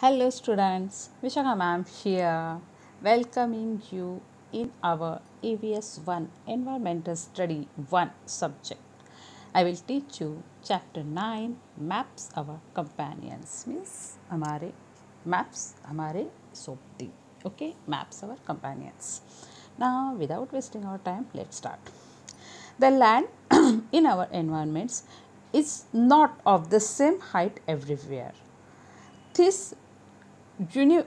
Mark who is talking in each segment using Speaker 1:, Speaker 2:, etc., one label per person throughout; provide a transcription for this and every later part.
Speaker 1: Hello students, Vishaka ma'am here, welcoming you in our EVS 1 Environmental Study 1 subject. I will teach you chapter 9 Maps our companions means हमारे maps हमारे Sobti. Okay, maps our companions. Now without wasting our time, let's start. The land in our environments is not of the same height everywhere. This Uni-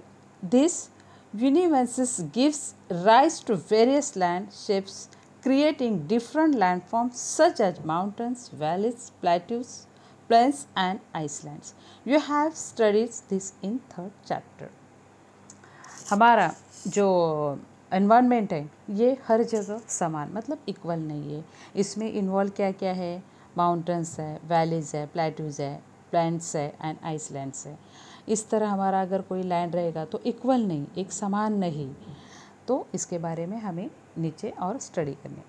Speaker 1: this universe gives rise to various land shapes, creating different landforms such as mountains, valleys, plateaus, plains, and islands. You have studied this in third chapter. हमारा जो environment है ये हर जगह समान मतलब equal नहीं है. इसमें इन्वॉल्व क्या क्या है? माउंटेन्स है, वैलीज है, प्लेट्यूज है, प्लेन्स है एंड आइसलैंड्स है. इस तरह हमारा अगर कोई लैंड रहेगा तो इक्वल नहीं, एक समान नहीं. तो इसके बारे में हमें नीचे और स्टडी करनी.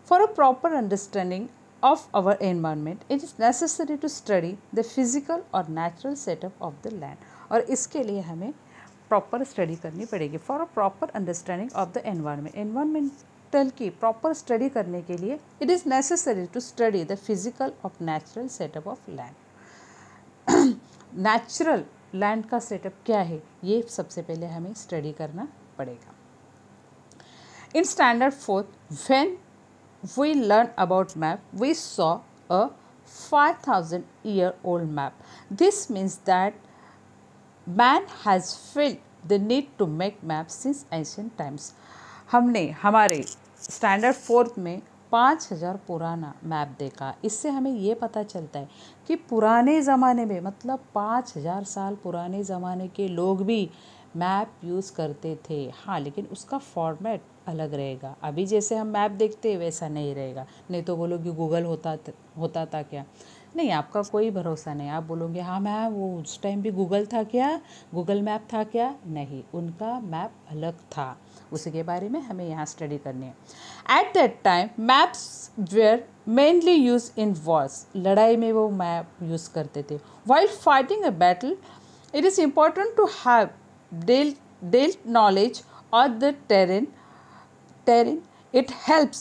Speaker 1: For a proper understanding of our environment, it is necessary to study the physical और natural setup of the land. और इसके लिए हमें प्रॉपर स्टडी करनी पड़ेगी. For a proper understanding of the environment, environmental की प्रॉपर स्टडी करने के लिए it is necessary to study the physical of natural setup of land. Natural land का सेटअप क्या है ये सबसे पहले हमें स्टडी करना पड़ेगा. In standard fourth, when we learned about map, we saw a 5,000-year-old map. This means that man has felt the need to make maps since ancient times. हमने हमारे स्टैंडर्ड फोर्थ में 5,000 पुराना मैप देखा. इससे हमें ये पता चलता है कि पुराने ज़माने में मतलब 5,000 साल पुराने ज़माने के लोग भी मैप यूज़ करते थे. हाँ, लेकिन उसका फॉर्मेट अलग रहेगा. अभी जैसे हम मैप देखते हैं वैसा नहीं रहेगा. नहीं तो बोलोगे गूगल होता था क्या? नहीं, आपका कोई भरोसा नहीं. आप बोलोगे हाँ मैम वो उस टाइम भी गूगल था क्या, गूगल मैप था क्या? नहीं, उनका मैप अलग था. उसी के बारे में हमें यहाँ स्टडी करनी है. At that time maps were mainly use in wars. लड़ाई में वो मैप यूज़ करते थे. While fighting a battle it is important to have dealt knowledge of the terrain. It helps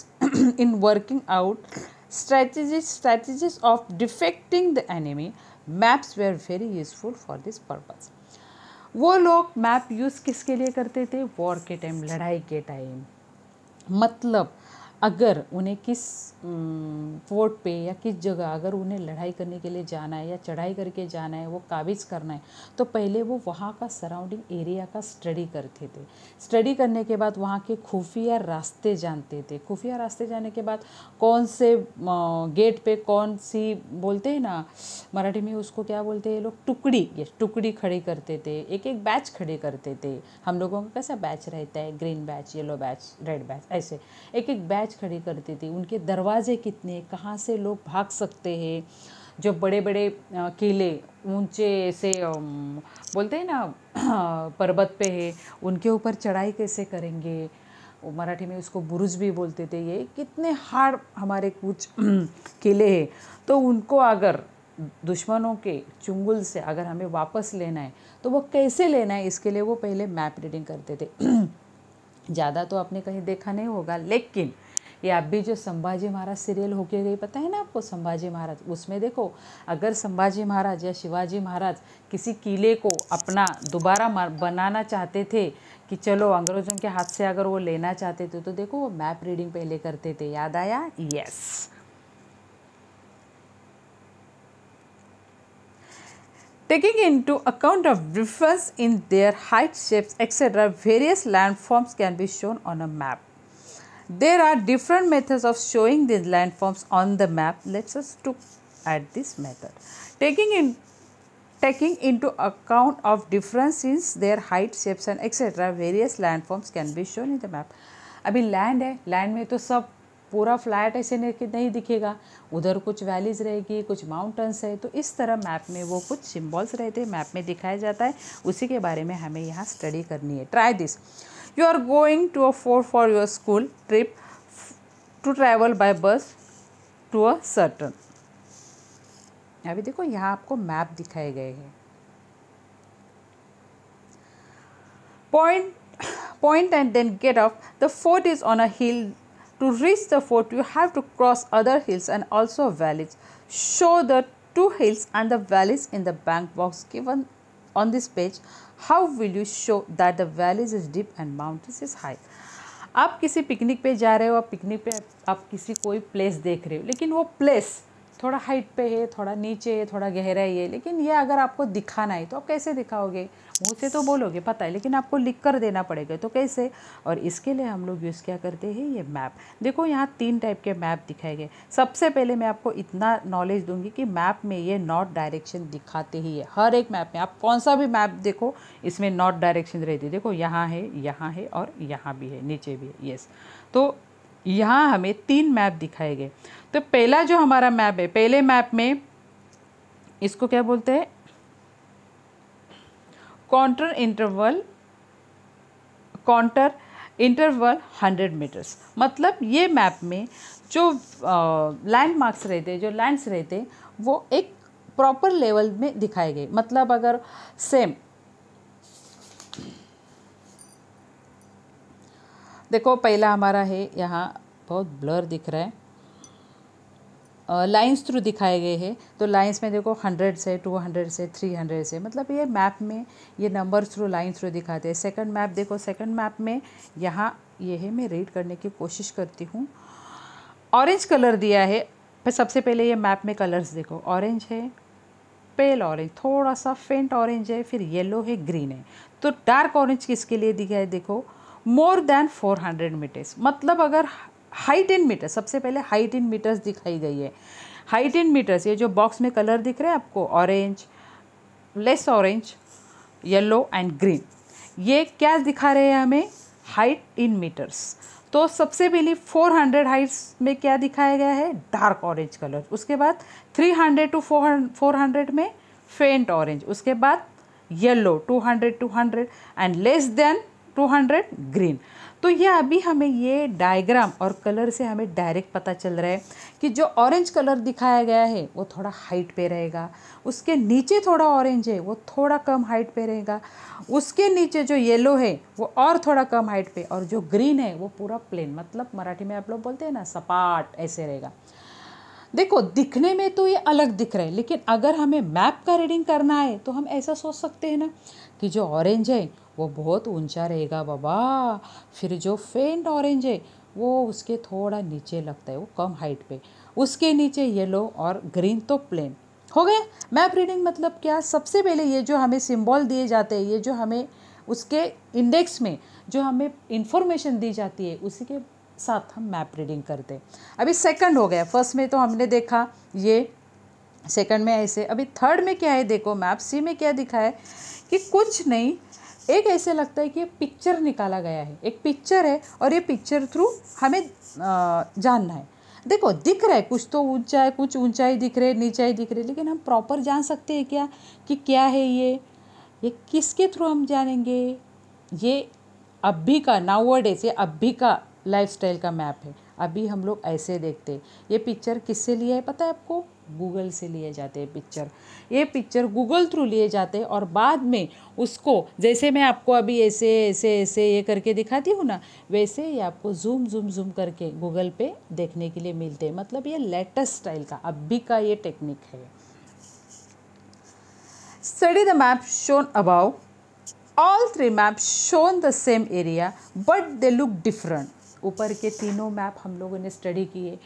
Speaker 1: in working out strategies of defecting the enemy. Maps were very useful for this purpose. वो लोग map use किसके लिए करते थे? War के time, लड़ाई के time. मतलब अगर उन्हें किस फोर्ट पे या किस जगह अगर उन्हें लड़ाई करने के लिए जाना है या चढ़ाई करके जाना है, वो काबिज करना है, तो पहले वो वहाँ का सराउंडिंग एरिया का स्टडी करते थे. स्टडी करने के बाद वहाँ के खुफिया रास्ते जानते थे. खुफिया रास्ते जाने के बाद कौन से गेट पे कौन सी बोलते हैं ना मराठी में उसको क्या बोलते हैं लोग, टुकड़ी. ये टुकड़ी खड़ी करते थे, एक एक बैच खड़े करते थे. हम लोगों का कैसा बैच रहता है, green batch, yellow batch, red batch, ऐसे एक एक बैच खड़ी करती थी. उनके दरवाजे कितने, कहाँ से लोग भाग सकते हैं, जो बड़े बड़े किले ऊंचे से बोलते हैं ना पर्वत पे है, उनके ऊपर चढ़ाई कैसे करेंगे. मराठी में उसको बुरुज भी बोलते थे. ये कितने हार्ड हमारे कुछ किले हैं. तो उनको अगर दुश्मनों के चुंगल से अगर हमें वापस लेना है तो वो कैसे लेना है, इसके लिए वो पहले मैप रीडिंग करते थे. ज़्यादा तो आपने कहीं देखा नहीं होगा, लेकिन ये आप भी जो संभाजी महाराज सीरियल होके गई, पता है ना आपको संभाजी महाराज, उसमें देखो अगर संभाजी महाराज या शिवाजी महाराज किसी किले को अपना दोबारा बनाना चाहते थे कि चलो अंग्रेज़ों के हाथ से अगर वो लेना चाहते थे, तो देखो वो मैप रीडिंग पहले करते थे. याद आया? Yes. Taking into account of difference in their height, shapes, etc., various landforms can be shown on a map. There are different methods of showing these landforms on the map. Let's just look at this method. Taking into account of difference in their height, shapes and etc., various landforms can be shown in the map. अभी land है, land में तो सब पूरा flat ऐसे नहीं दिखेगा. उधर कुछ वैलीज रहेगी, कुछ माउंटेन्स है. तो इस तरह मैप में वो कुछ सिम्बॉल्स रहते हैं, मैप में दिखाया जाता है. उसी के बारे में हमें यहाँ स्टडी करनी है. Try this. You are going to a fort for your school trip to travel by bus to a certain. अभी देखो यहाँ आपको मैप दिखाए गए हैं. point and then get off. The fort is on a hill. To reach the fort, you have to cross other hills and also valleys. Show the two hills and the valleys in the blank box given on this page. How will you show that the valleys is deep and mountains is high? आप किसी picnic पे जा रहे हो, आप picnic पे आप किसी कोई प्लेस देख रहे हो, लेकिन वो प्लेस थोड़ा हाइट पे है, थोड़ा नीचे है, थोड़ा गहराई है, लेकिन ये अगर आपको दिखाना है तो आप कैसे दिखाओगे? मुँह से तो बोलोगे पता है, लेकिन आपको लिख कर देना पड़ेगा, तो कैसे? और इसके लिए हम लोग यूज़ क्या करते हैं, ये मैप। देखो यहाँ 3 टाइप के मैप दिखाए गए। सबसे पहले मैं आपको इतना नॉलेज दूंगी कि मैप में ये नॉर्थ डायरेक्शन दिखाते ही है। हर एक मैप में आप कौन सा भी मैप देखो, इसमें नॉर्थ डायरेक्शन रहती है। देखो यहाँ है और यहाँ भी है, नीचे भी है। यस, तो यहाँ हमें 3 मैप दिखाए गए। तो पहला जो हमारा मैप है, पहले मैप में इसको क्या बोलते हैं, काउंटर इंटरवल 100 मीटर्स। मतलब ये मैप में जो लैंडमार्क्स रहते हैं, जो लैंड्स रहते हैं, वो एक प्रॉपर लेवल में दिखाए गए। मतलब अगर सेम देखो, पहला हमारा है, यहाँ बहुत ब्लर दिख रहा है, लाइंस थ्रू दिखाए गए हैं। तो लाइंस में देखो 100 से 200 से 300 से, मतलब ये मैप में ये नंबर थ्रू लाइन थ्रू दिखाते हैं। सेकंड मैप देखो, सेकंड मैप में यहाँ ये है, मैं रीड करने की कोशिश करती हूँ। ऑरेंज कलर दिया है। फिर सबसे पहले ये मैप में कलर्स देखो, ऑरेंज है, पेल ऑरेंज, थोड़ा सा फेंट ऑरेंज है, फिर येलो है, ग्रीन है। तो डार्क ऑरेंज किसके लिए दिखा है, देखो मोर देन 400 मीटर्स। मतलब अगर हाइट इन मीटर, सबसे पहले हाइट इन मीटर्स दिखाई गई है। हाइट इन मीटर्स, ये जो बॉक्स में कलर दिख रहे हैं आपको, orange, less orange, yellow and green, ये क्या दिखा रहे हैं हमें, हाइट इन मीटर्स। तो सबसे पहले 400 हाइट्स में क्या दिखाया गया है, डार्क ऑरेंज कलर। उसके बाद 300 टू 400 में फेंट ऑरेंज। उसके बाद yellow 200 and less than 200 green. तो ये अभी हमें ये डायग्राम और कलर से हमें डायरेक्ट पता चल रहा है कि जो ऑरेंज कलर दिखाया गया है वो थोड़ा हाइट पे रहेगा, उसके नीचे थोड़ा ऑरेंज है वो थोड़ा कम हाइट पे रहेगा, उसके नीचे जो येलो है वो और थोड़ा कम हाइट पे, और जो ग्रीन है वो पूरा प्लेन, मतलब मराठी में आप लोग बोलते हैं ना सपाट, ऐसे रहेगा। देखो दिखने में तो ये अलग दिख रहा है, लेकिन अगर हमें मैप का रीडिंग करना है तो हम ऐसा सोच सकते हैं ना कि जो ऑरेंज है वो बहुत ऊंचा रहेगा बाबा, फिर जो फेंट ऑरेंज है वो उसके थोड़ा नीचे लगता है, वो कम हाइट पे, उसके नीचे येलो और ग्रीन तो प्लेन हो गए। मैप रीडिंग मतलब क्या, सबसे पहले ये जो हमें सिंबल दिए जाते हैं, ये जो हमें उसके इंडेक्स में जो हमें इंफॉर्मेशन दी जाती है उसी के साथ हम मैप रीडिंग करते हैं। अभी सेकंड हो गया, फर्स्ट में तो हमने देखा ये, सेकंड में ऐसे। अभी थर्ड में क्या है, देखो मैप सी में क्या दिखा है कि कुछ नहीं, एक ऐसे लगता है कि ये पिक्चर निकाला गया है, एक पिक्चर है और ये पिक्चर थ्रू हमें जानना है। देखो दिख रहा है कुछ तो ऊंचा है, कुछ ऊंचाई दिख रही है, नीचाई दिख रही है, लेकिन हम प्रॉपर जान सकते हैं क्या कि क्या है ये किसके थ्रू हम जानेंगे? ये अभी का नाउअडेज, ये अभी का लाइफस्टाइल का मैप है। अभी हम लोग ऐसे देखते हैं। ये पिक्चर किससे लिया है पता है आपको? गूगल से लिए जाते हैं पिक्चर। ये पिक्चर गूगल थ्रू लिए जाते हैं और बाद में उसको, जैसे मैं आपको अभी ऐसे ऐसे ऐसे ये करके दिखाती हूँ ना, वैसे ही आपको जूम करके गूगल पे देखने के लिए मिलते हैं। मतलब ये लेटेस्ट स्टाइल का अभी का ये टेक्निक है। Study the map shown above. All 3 maps shown the same area but they look different। ऊपर के तीनों मैप हम लोगों ने स्टडी किए।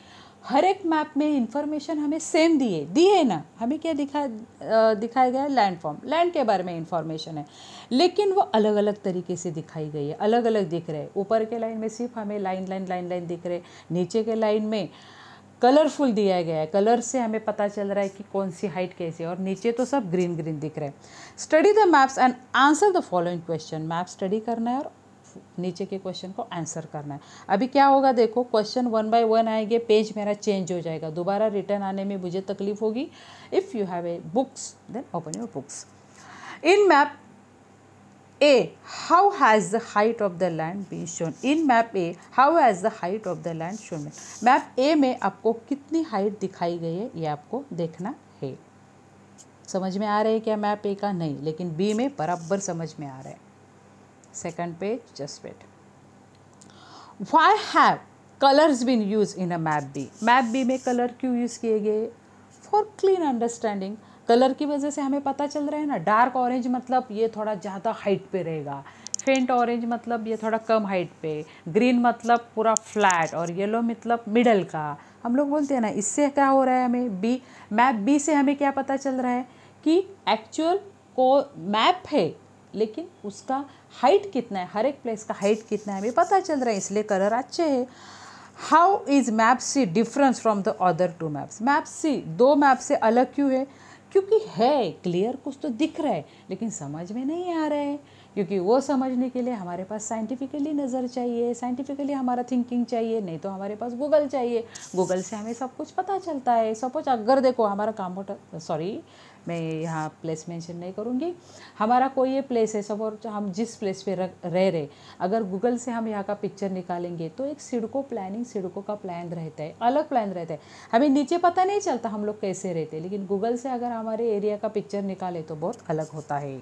Speaker 1: हर एक मैप में इंफॉर्मेशन हमें सेम दी है ना। हमें क्या दिखाया गया है? लैंड फॉर्म, लैंड के बारे में इंफॉर्मेशन है, लेकिन वो अलग अलग तरीके से दिखाई गई है, अलग अलग दिख रहे हैं। ऊपर के लाइन में सिर्फ हमें लाइन दिख रहे, नीचे के लाइन में कलरफुल दिया गया है, कलर से हमें पता चल रहा है कि कौन सी हाइट कैसी है, और नीचे तो सब ग्रीन दिख रहे हैं। Study the maps and answer the following question. Map study करना है और नीचे के क्वेश्चन को आंसर करना है। अभी क्या होगा देखो, क्वेश्चन 1 by 1 आएंगे, पेज मेरा चेंज हो जाएगा, दोबारा रिटर्न आने में मुझे तकलीफ होगी। If you have a books then open your books. In map A, how has the height of the land been shown? In map A, how has the height of the land shown? Map A में आपको कितनी height दिखाई गई है ये आपको देखना है। समझ में आ रहा है क्या मैप A का? नहीं, लेकिन B में बराबर समझ में आ रहा है। Second page, just wait. Why have colors been used in a map B? Map B में कलर क्यों यूज़ किए गए? For clean understanding. कलर की वजह से हमें पता चल रहा है ना, डार्क ऑरेंज मतलब ये थोड़ा ज़्यादा हाइट पे रहेगा, फेंट ऑरेंज मतलब ये थोड़ा कम हाइट पे, ग्रीन मतलब पूरा फ्लैट, और येलो मतलब मिडल का। हम लोग बोलते हैं ना, इससे क्या हो रहा है, हमें बी मैप बी से हमें क्या पता चल रहा है कि एक्चुअल को मैप है लेकिन उसका हाइट कितना है, हर एक प्लेस का हाइट कितना है हमें पता चल रहा है, इसलिए कलर अच्छे है। How is map C difference from the other two maps? Map C दो मैप से अलग क्यों है? क्योंकि है क्लियर, कुछ तो दिख रहा है लेकिन समझ में नहीं आ रहा है, क्योंकि वो समझने के लिए हमारे पास साइंटिफिकली नज़र चाहिए, साइंटिफिकली हमारा थिंकिंग चाहिए, नहीं तो हमारे पास गूगल चाहिए। गूगल से हमें सब कुछ पता चलता है। सपोज अगर देखो हमारा कंप्यूटर, सॉरी मैं यहाँ प्लेस मेंशन नहीं करूँगी, हमारा कोई ये प्लेस है, सपोज हम जिस प्लेस पे रह रहे, अगर गूगल से हम यहाँ का पिक्चर निकालेंगे तो एक सिडको प्लानिंग, सिडको का प्लान रहता है, अलग प्लान रहता है, हमें नीचे पता नहीं चलता हम लोग कैसे रहते हैं, लेकिन गूगल से अगर हमारे एरिया का पिक्चर निकाले तो बहुत अलग होता है।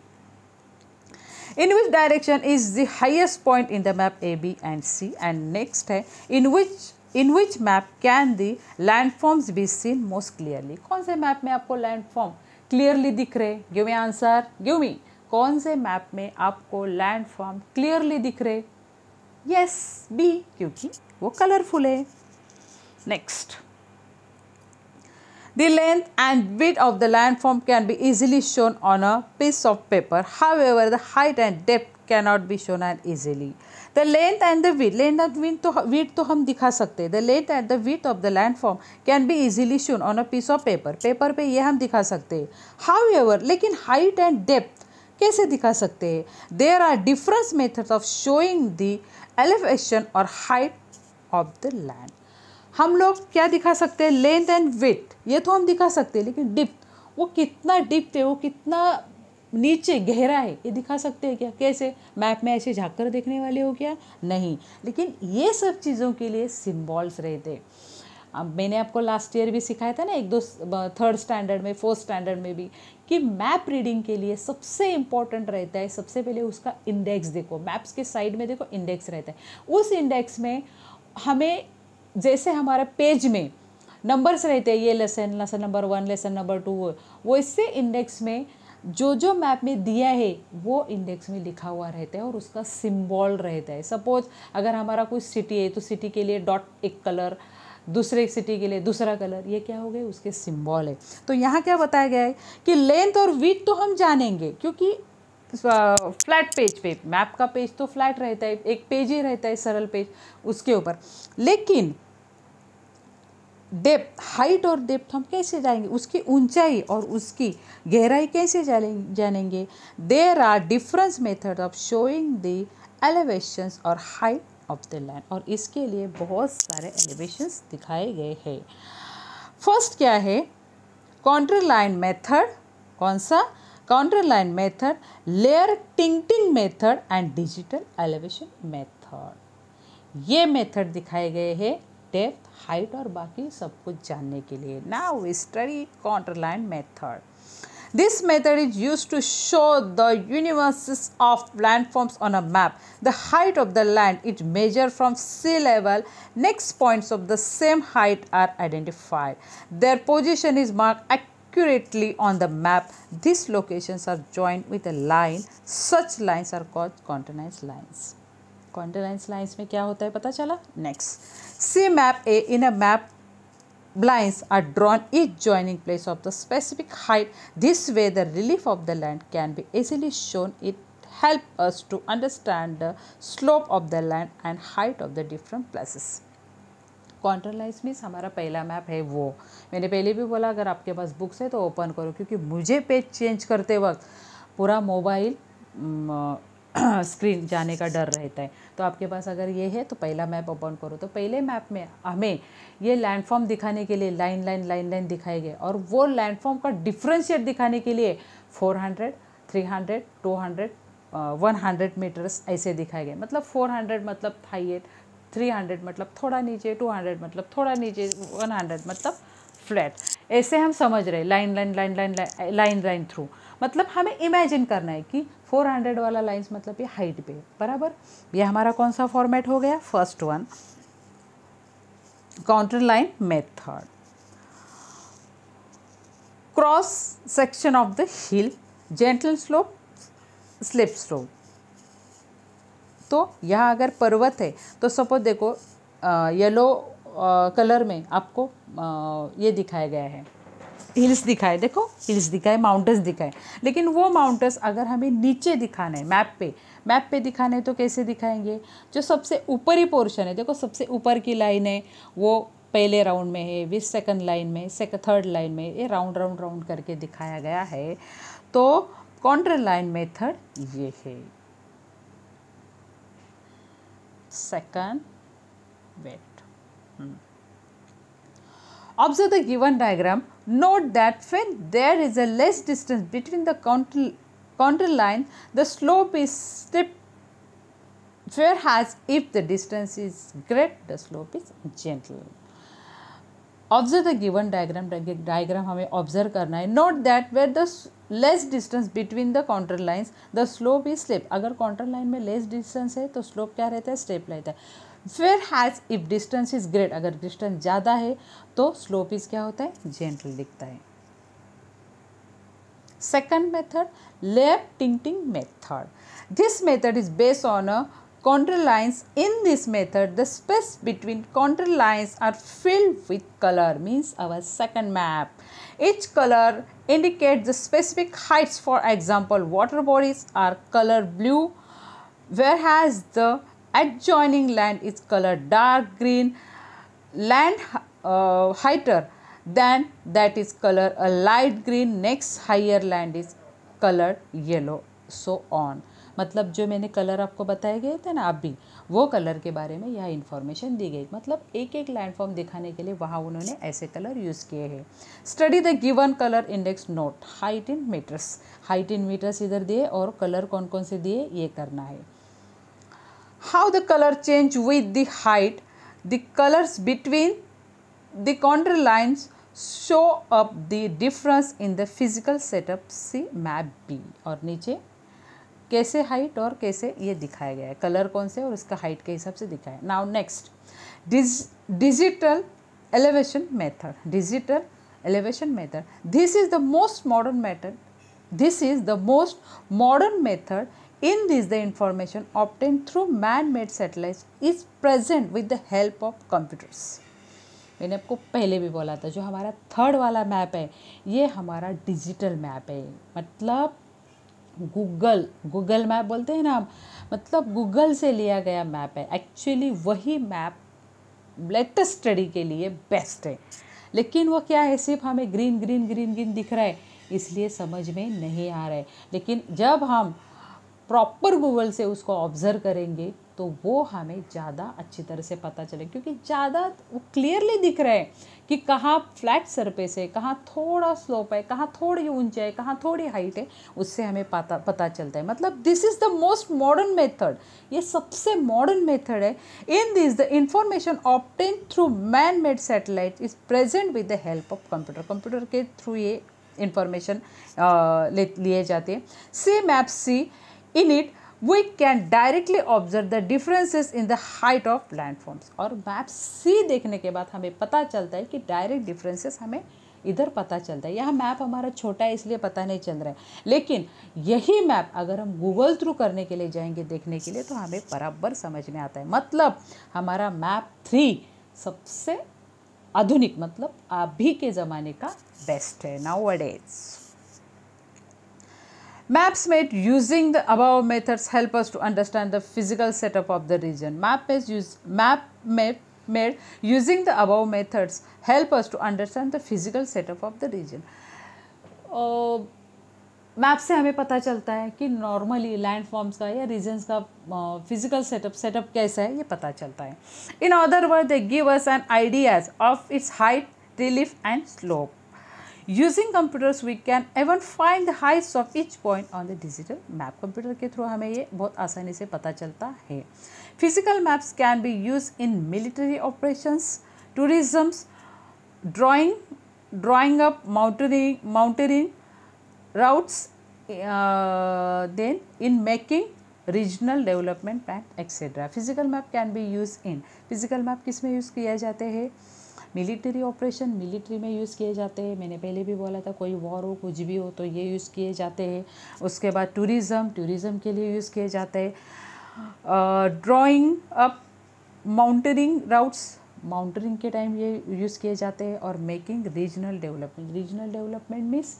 Speaker 1: In which direction is the highest point in the map A, B and C? And next है in which map can the landforms be seen most clearly? कौन से मैप में आपको लैंडफॉर्म क्लियरली दिख रहे? Give me answer, give me. कौन से map में आपको लैंडफॉर्म क्लियरली दिख रहे? यस, बी, क्योंकि वो कलरफुल है। Next, the length and width of the landform can be easily shown on a piece of paper. However, the height and depth cannot be shown as easily. The length and the width, length and width तो हम दिखा सकते हैं। The length and the width of the landform can be easily shown on a piece of paper. Paper पे ये हम दिखा सकते हैं। However, लेकिन height and depth कैसे दिखा सकते हैं? There are different methods of showing the elevation or height of the land. हम लोग क्या दिखा सकते हैं? लेंथ एंड विड्थ, ये तो हम दिखा सकते हैं, लेकिन डिप्थ, वो कितना डिप्थ है, वो कितना नीचे गहरा है, ये दिखा सकते हैं क्या? कैसे? मैप में ऐसे झाँक कर देखने वाले हो क्या? नहीं, लेकिन ये सब चीज़ों के लिए सिम्बॉल्स रहते। अब मैंने आपको लास्ट ईयर भी सिखाया था ना, एक दो थर्ड स्टैंडर्ड में, फोर्थ स्टैंडर्ड में भी, कि मैप रीडिंग के लिए सबसे इम्पॉर्टेंट रहता है, सबसे पहले उसका इंडेक्स देखो, मैप्स के साइड में देखो इंडेक्स रहता है। उस इंडेक्स में हमें, जैसे हमारे पेज में नंबर्स रहते हैं, ये लेसन नंबर 1, लेसन नंबर 2, वो इससे इंडेक्स में जो मैप में दिया है वो इंडेक्स में लिखा हुआ रहता है और उसका सिंबल रहता है। सपोज अगर हमारा कोई सिटी है तो सिटी के लिए डॉट एक कलर, दूसरे सिटी के लिए दूसरा कलर, ये क्या हो गए? उसके सिंबल है। तो यहाँ क्या बताया गया है कि लेंथ और विड्थ तो हम जानेंगे, क्योंकि फ्लैट पेज पे, मैप का पेज तो फ्लैट रहता है, एक पेज ही रहता है, सरल पेज, उसके ऊपर। लेकिन डेप्थ, हाइट और डेप्थ हम कैसे जाएंगे? उसकी ऊंचाई और उसकी गहराई कैसे जानेंगे? There are different method of showing the elevations और हाइट ऑफ द लैंड, और इसके लिए बहुत सारे एलिवेशंस दिखाए गए हैं। फर्स्ट क्या है? Contour line method. कौन सा? Counter line method, layer tinting method and digital elevation method. ये मेथड दिखाए गए हैं डेप्थ, हाइट और बाकी सब कुछ जानने के लिए। Now we study contour line method. This method is used to show the universes of landforms on a map. The height of the land is measured from sea level. Next points of the same height are identified. Their position is marked accurately on the map. These locations are joined with a line. Such lines are called continuous lines. Continuous lines में क्या होता है पता चला? Next, see map A. In a map, lines are drawn each joining place of the specific height. This way the relief of the land can be easily shown. It helps us to understand the slope of the land and height of the different places. Contour lines means हमारा पहला map है वो। मैंने पहले भी बोला अगर आपके पास बुक्स है तो ओपन करो, क्योंकि मुझे पेज चेंज करते वक्त पूरा मोबाइल स्क्रीन जाने का डर रहता है। तो आपके पास अगर ये है तो पहला मैप ओपन करो। तो पहले मैप में हमें ये लैंडफॉर्म दिखाने के लिए लाइन लाइन दिखाए गए, और वो लैंडफॉर्म का डिफ्रेंशिएट दिखाने के लिए 400, 300, 200, 100 मीटर्स ऐसे दिखाए गए। मतलब 400 मतलब हाइट, 300 मतलब थोड़ा नीचे, 200 मतलब थोड़ा नीचे, 100 मतलब फ्लैट। ऐसे हम समझ रहे लाइन थ्रू। मतलब हमें इमेजिन करना है कि 400 वाला लाइन्स मतलब ये हाइट पे, बराबर। ये हमारा कौन सा फॉर्मेट हो गया? First one, counter line method. Cross section of the hill, gentle slope, slip slope. तो यहाँ अगर पर्वत है तो सपोज देखो येलो कलर में आपको ये दिखाया गया है, हिल्स दिखाए, देखो हिल्स दिखाए, माउंटेन्स दिखाए। लेकिन वो माउंटेन्स अगर हमें नीचे दिखाना है मैप पे दिखाना है तो कैसे दिखाएंगे? जो सबसे ऊपरी पोर्शन है, देखो सबसे ऊपर की लाइन है वो पहले राउंड में है, विथ सेकंड लाइन में, थर्ड लाइन में, ये राउंड राउंड राउंड करके दिखाया गया है। तो कॉन्ट्र लाइन मेथड ये है। Second wait. Observe the given diagram. Note that when there is a less distance between the contour line, the slope is steep, whereas if the distance is great, the slope is gentle. Observe the given diagram. Diagram हमें observe करना है. Note that where the less distance between the contour lines, the slope is steep. अगर contour line में less distance है तो slope क्या रहता है? Steep रहता है. Whereas if distance is great, अगर distance ज़्यादा है तो slope is क्या होता है? Gentle दिखता है. Second method, layer tinting method. This method is based on a contour lines. In this method, the space between contour lines are filled with color, means our second map. Each color indicates the specific heights. For example, water bodies are color blue, whereas the adjoining land is colored dark green. Land higher than that is color a light green. Next higher land is colored yellow, so on. मतलब जो मैंने colour आपको बताए गए थे ना अभी, वो कलर के बारे में यह इन्फॉर्मेशन दी गई। मतलब एक एक लैंडफॉर्म दिखाने के लिए वहाँ उन्होंने ऐसे कलर यूज़ किए हैं। Study the given colour index note height in metres. Height in metres इधर दिए और कलर कौन कौन से दिए ये करना है। How the color change with the height, the colors between the contour lines show up the difference in the physical setup. See map B। और नीचे कैसे हाइट और कैसे ये दिखाया गया है, कलर कौन से और इसका हाइट के हिसाब से दिखाया है। Now next, digital elevation method. Digital elevation method, this is the most modern method. This is the most modern method. In this, the information obtained through man-made satellites is present with the help of computers. मैंने आपको पहले भी बोला था, जो हमारा third वाला map है ये हमारा डिजिटल मैप है। मतलब गूगल मैप बोलते हैं ना, मतलब गूगल से लिया गया मैप है। एक्चुअली वही मैप लेटेस्ट स्टडी के लिए बेस्ट है, लेकिन वो क्या है, सिर्फ हमें ग्रीन ग्रीन ग्रीन ग्रीन दिख रहा है इसलिए समझ में नहीं आ रहा है। लेकिन जब हम प्रॉपर गूगल से उसको ऑब्ज़र्व करेंगे तो वो हमें ज़्यादा अच्छी तरह से पता चले, क्योंकि ज़्यादा वो क्लियरली दिख रहा है कि कहाँ फ्लैट सरफेस है, कहाँ थोड़ा स्लोप है, कहाँ थोड़ी ऊंचाई है, कहाँ थोड़ी हाइट है, उससे हमें पता चलता है। मतलब this is the most modern method, ये सबसे मॉडर्न मेथड है। In this the information obtain through man made satellite is present with the help of computer. Computer के थ्रू ये इंफॉर्मेशन लिए जाते हैं। C map C, in it we can directly observe the differences in the height of landforms। और map सी देखने के बाद हमें पता चलता है कि डायरेक्ट डिफरेंसेस हमें इधर पता चलता है। यह मैप हमारा छोटा है इसलिए पता नहीं चल रहा है, लेकिन यही मैप अगर हम गूगल थ्रू करने के लिए जाएंगे देखने के लिए तो हमें बराबर समझ में आता है। मतलब हमारा मैप 3 सबसे आधुनिक, मतलब अभी के ज़माने का बेस्ट है nowadays। Maps made using the above methods help us to understand the physical setup of the region. Map made using the above methods help us to understand the physical setup of the region. Map से हमें पता चलता है कि normally land forms का या regions का physical setup कैसा है, ये पता चलता है। In other word they give us an ideas of its height, relief and slope. Using computers we can even find the heights of each point on the digital map। Computer के through हमें ये बहुत आसानी से पता चलता है। Physical maps can be used in military operations, tourism, drawing up mountaineering routes, then in making regional development plan etcetera. Physical map can be use in, physical map किस में यूज़ किया जाते हैं? मिलिट्री ऑपरेशन, मिलिट्री में use किए जाते हैं। मैंने पहले भी बोला था कोई वॉर हो कुछ भी हो तो ये यूज़ किए जाते हैं। उसके बाद टूरिज़्म, टूरिज़्म के लिए यूज़ किए जाते हैं। Drawing up mountaineering routes, mountaineering के टाइम ये यूज़ किए जाते हैं। और making regional development, regional development means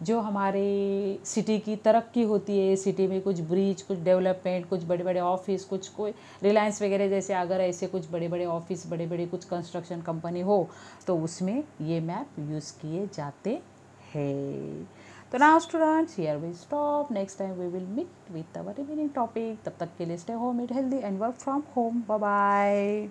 Speaker 1: जो हमारे सिटी की तरक्की होती है, सिटी में कुछ ब्रिज, कुछ डेवलपमेंट, कुछ बड़े बड़े ऑफिस, कुछ कोई रिलायंस वगैरह जैसे अगर ऐसे कुछ बड़े बड़े ऑफिस, बड़े बड़े कुछ कंस्ट्रक्शन कंपनी हो तो उसमें ये मैप यूज़ किए जाते हैं। तो now students here we stop, next time we will meet with our remaining topic. तब तक के लिए stay home, eat healthy and work from home. Bye bye.